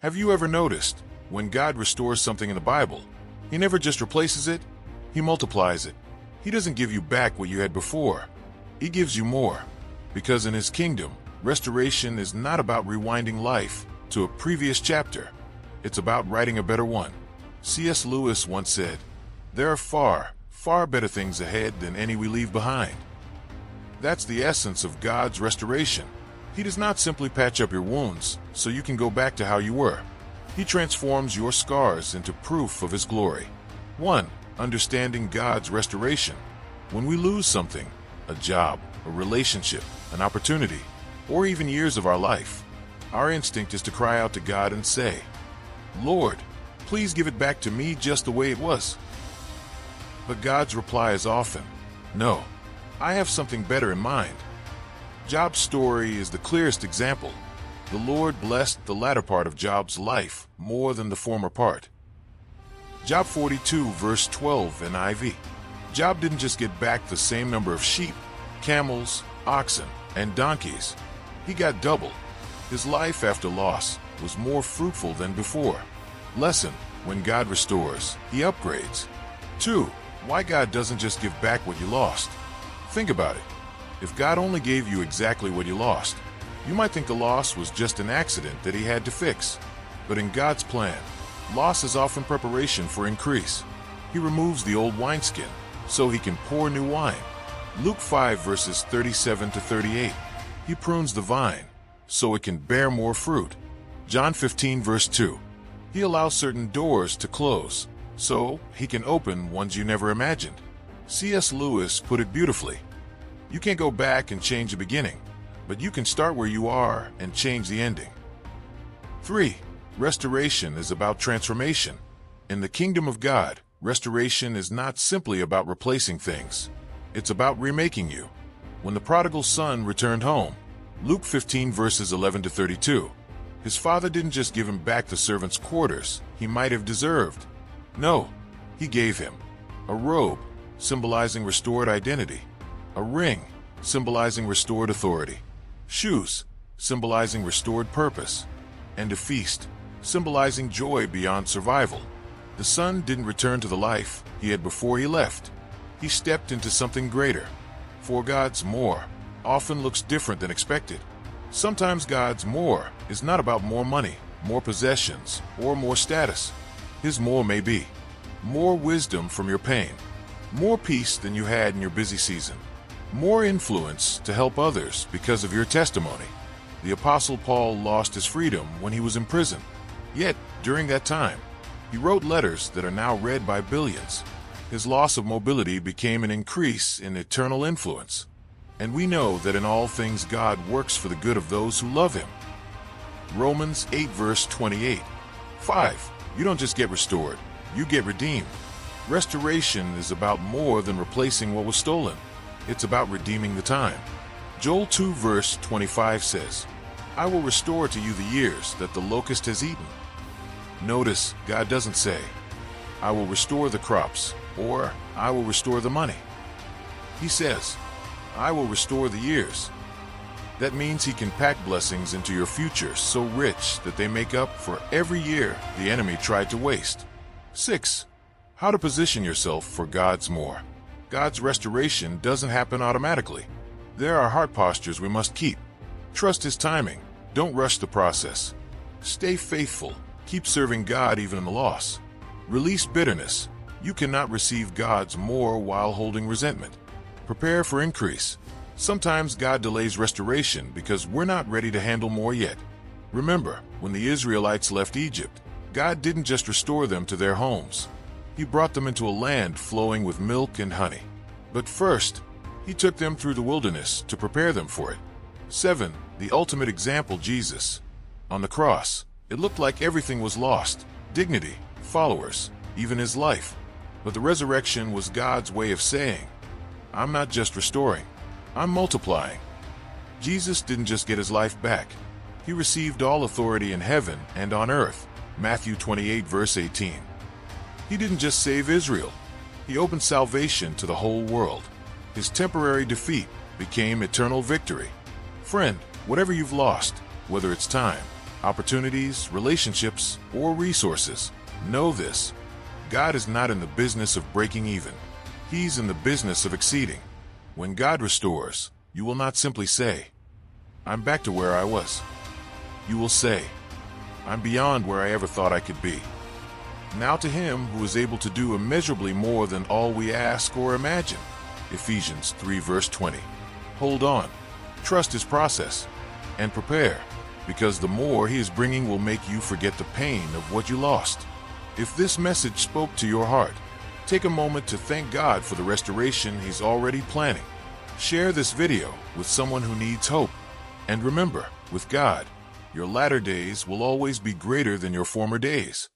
Have you ever noticed, when God restores something in the Bible, He never just replaces it, He multiplies it. He doesn't give you back what you had before. He gives you more. Because in His kingdom, restoration is not about rewinding life to a previous chapter. It's about writing a better one. C.S. Lewis once said, "There are far, far better things ahead than any we leave behind." That's the essence of God's restoration. He does not simply patch up your wounds so you can go back to how you were. He transforms your scars into proof of His glory. 1. Understanding God's restoration. When we lose something, a job, a relationship, an opportunity, or even years of our life, our instinct is to cry out to God and say, "Lord, please give it back to me just the way it was." But God's reply is often, "No, I have something better in mind." Job's story is the clearest example. The Lord blessed the latter part of Job's life more than the former part. Job 42 verse 12 NIV. Job didn't just get back the same number of sheep, camels, oxen, and donkeys. He got double. His life after loss was more fruitful than before. Lesson: when God restores, He upgrades. 2. Why God doesn't just give back what you lost. Think about it. If God only gave you exactly what you lost, you might think the loss was just an accident that He had to fix. But in God's plan, loss is often preparation for increase. He removes the old wineskin so He can pour new wine. Luke 5 verses 37 to 38. He prunes the vine so it can bear more fruit. John 15 verse 2. He allows certain doors to close so He can open ones you never imagined. C.S. Lewis put it beautifully. You can't go back and change the beginning, but you can start where you are and change the ending. 3. Restoration is about transformation. In the kingdom of God, restoration is not simply about replacing things. It's about remaking you. When the prodigal son returned home, Luke 15 verses 11 to 32, his father didn't just give him back the servant's quarters he might have deserved. No, He gave him a robe, symbolizing restored identity, a ring, symbolizing restored authority, shoes, symbolizing restored purpose, and a feast, symbolizing joy beyond survival. The son didn't return to the life he had before he left. He stepped into something greater. For God's more often looks different than expected. Sometimes God's more is not about more money, more possessions, or more status. His more may be more wisdom from your pain, more peace than you had in your busy season, more influence to help others because of your testimony. The Apostle Paul lost his freedom when he was in prison. Yet, during that time, he wrote letters that are now read by billions. His loss of mobility became an increase in eternal influence. And we know that in all things God works for the good of those who love Him. Romans 8 verse 28. 5. You don't just get restored, you get redeemed. Restoration is about more than replacing what was stolen. It's about redeeming the time. Joel 2 verse 25 says, "I will restore to you the years that the locust has eaten." Notice, God doesn't say, "I will restore the crops," or "I will restore the money." He says, "I will restore the years." That means He can pack blessings into your future so rich that they make up for every year the enemy tried to waste. 6. How to position yourself for God's more. God's restoration doesn't happen automatically. There are heart postures we must keep. Trust His timing. Don't rush the process. Stay faithful. Keep serving God even in the loss. Release bitterness. You cannot receive God's more while holding resentment. Prepare for increase. Sometimes God delays restoration because we're not ready to handle more yet. Remember, when the Israelites left Egypt, God didn't just restore them to their homes. He brought them into a land flowing with milk and honey. But first, He took them through the wilderness to prepare them for it. 7. The ultimate example, Jesus. On the cross, it looked like everything was lost: dignity, followers, even His life. But the resurrection was God's way of saying, "I'm not just restoring, I'm multiplying." Jesus didn't just get His life back. He received all authority in heaven and on earth. Matthew 28 verse 18. He didn't just save Israel. He opened salvation to the whole world. His temporary defeat became eternal victory. Friend, whatever you've lost, whether it's time, opportunities, relationships, or resources. Know this: God is not in the business of breaking even. He's in the business of exceeding. When God restores, you will not simply say, "I'm back to where I was." You will say, "I'm beyond where I ever thought I could be." Now to him who is able to do immeasurably more than all we ask or imagine. Ephesians 3 verse 20. Hold on, trust his process, and prepare, because the more he is bringing will make you forget the pain of what you lost. If this message spoke to your heart, take a moment to thank God for the restoration he's already planning. Share this video with someone who needs hope. And remember, with God, your latter days will always be greater than your former days.